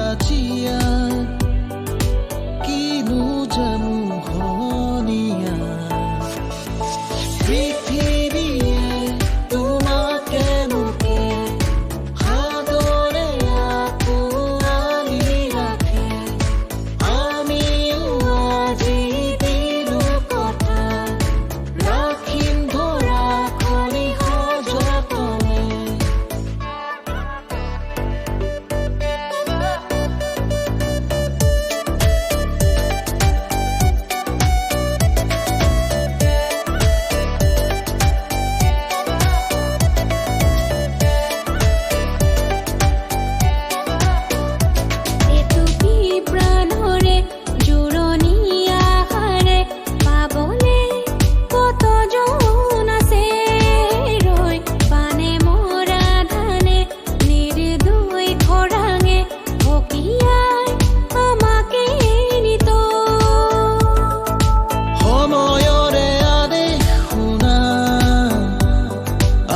আজিয়া কিনো জানো ঘনিয়া পৃথিৱীয়ে তোমাকে মোকে সাদৰে আঁকোৱালি ৰাখে আমিও আজি দিলো কথা ৰাখিম ধৰা কৰি সযতনে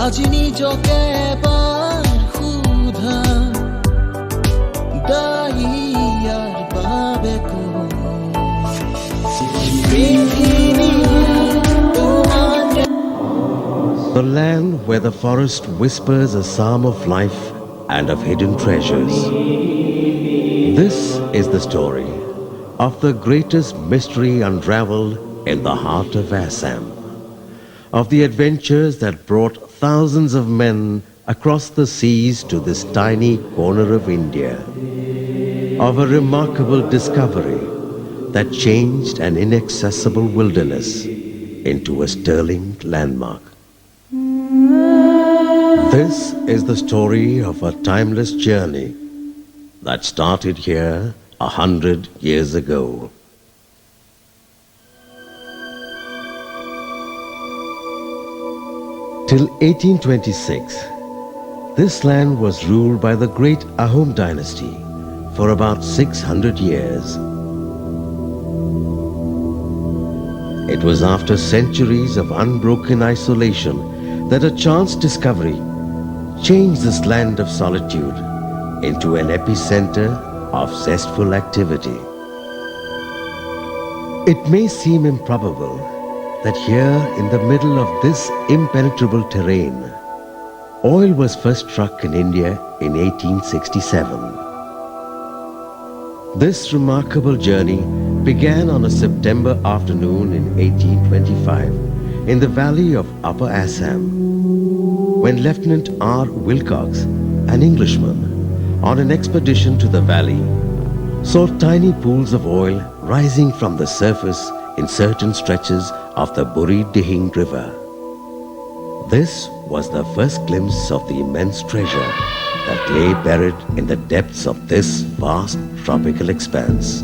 আজি নিজকে এবাৰ সোধা দাইয়াৰ বাবে The land where the forest whispers a psalm of life and of hidden treasures. This is the story of the greatest mystery unraveled in the heart of Assam, of the adventures that brought thousands of men across the seas to this tiny corner of India, of a remarkable discovery that changed an inaccessible wilderness into a sterling landmark. This is the story of a timeless journey that started here 100 years ago. Till 1826, this land was ruled by the great Ahom dynasty for about 600 years. It was after centuries of unbroken isolation that a chance discovery changed this land of solitude into an epicenter of zestful activity. It may seem improbable that here in the middle of this impenetrable terrain, oil was first struck in India in 1867. This remarkable journey began on a September afternoon in 1825 in the valley of Upper Assam, when Lieutenant R. Wilcox, an Englishman, on an expedition to the valley, saw tiny pools of oil rising from the surface in certain stretches of the Buri Dihing River. This was the first glimpse of the immense treasure that lay buried in the depths of this vast tropical expanse.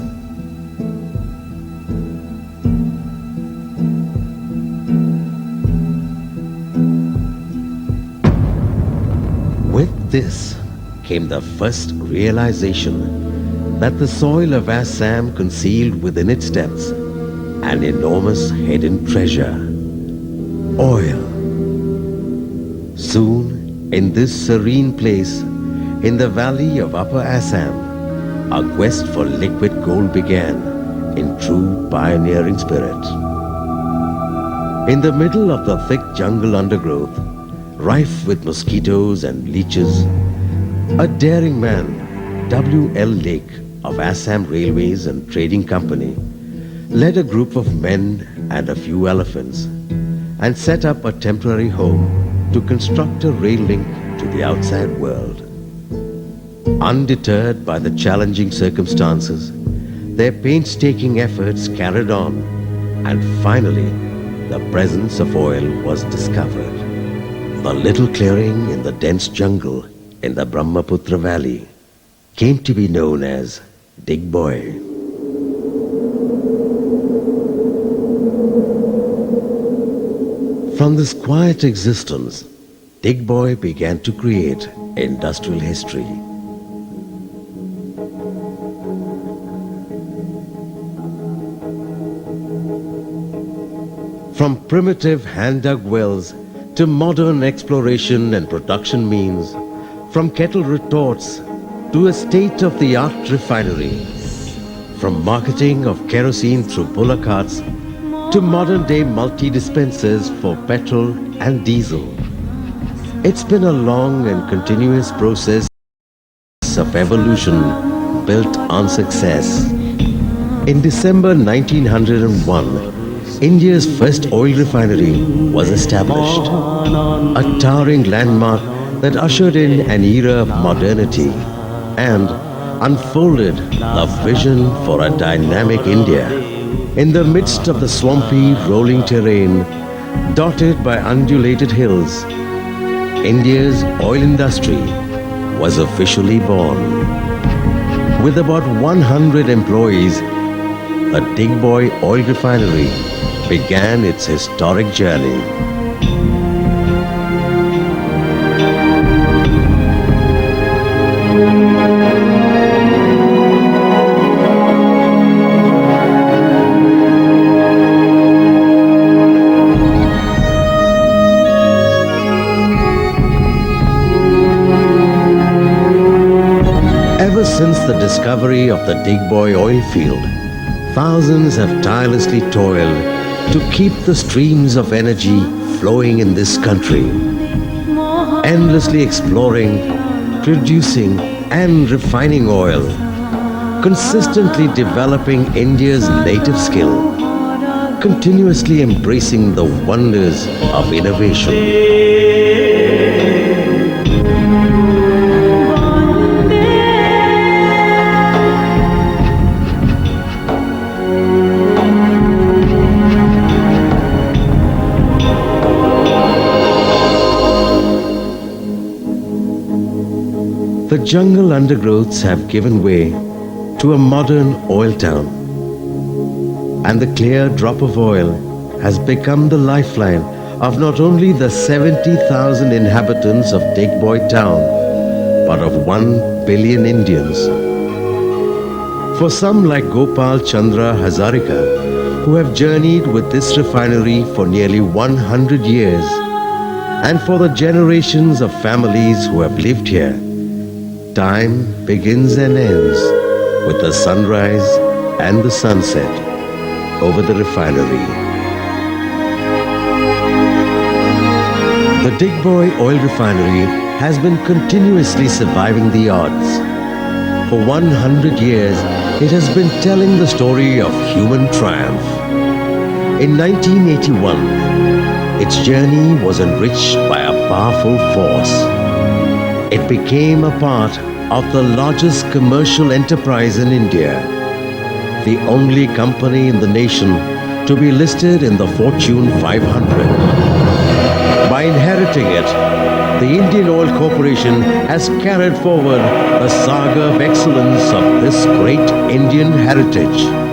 With this came the first realization that the soil of Assam concealed within its depths an enormous hidden treasure, oil. Soon, in this serene place, in the valley of Upper Assam, a quest for liquid gold began in true pioneering spirit. In the middle of the thick jungle undergrowth, rife with mosquitoes and leeches, a daring man, W.L. Lake of Assam Railways and Trading Company, led a group of men and a few elephants and set up a temporary home to construct a rail link to the outside world. Undeterred by the challenging circumstances, their painstaking efforts carried on, and finally, the presence of oil was discovered. A little clearing in the dense jungle in the Brahmaputra Valley came to be known as Digboy. From this quiet existence, Digboy began to create industrial history. From primitive hand-dug wells to modern exploration and production means, from kettle retorts to a state-of-the-art refinery. From marketing of kerosene through bullock carts to modern-day multi-dispensers for petrol and diesel. It's been a long and continuous process of evolution built on success. In December 1901, India's first oil refinery was established, a towering landmark that ushered in an era of modernity and unfolded the vision for a dynamic India. In the midst of the swampy, rolling terrain, dotted by undulated hills, India's oil industry was officially born. With about 100 employees, the Digboy Oil Refinery began its historic journey. Ever since the discovery of the Digboy oil field, thousands have tirelessly toiled to keep the streams of energy flowing in this country, endlessly exploring, producing and refining oil, consistently developing India's native skill, continuously embracing the wonders of innovation. The jungle undergrowths have given way to a modern oil town, and the clear drop of oil has become the lifeline of not only the 70,000 inhabitants of Digboy town, but of 1 billion Indians. For some like Gopal Chandra Hazarika, who have journeyed with this refinery for nearly 100 years, and for the generations of families who have lived here, time begins and ends with the sunrise and the sunset over the refinery. The Digboy Oil Refinery has been continuously surviving the odds. For 100 years, it has been telling the story of human triumph. In 1981, its journey was enriched by a powerful force. It became a part of the largest commercial enterprise in India, the only company in the nation to be listed in the Fortune 500. By inheriting it, the Indian Oil Corporation has carried forward the saga of excellence of this great Indian heritage.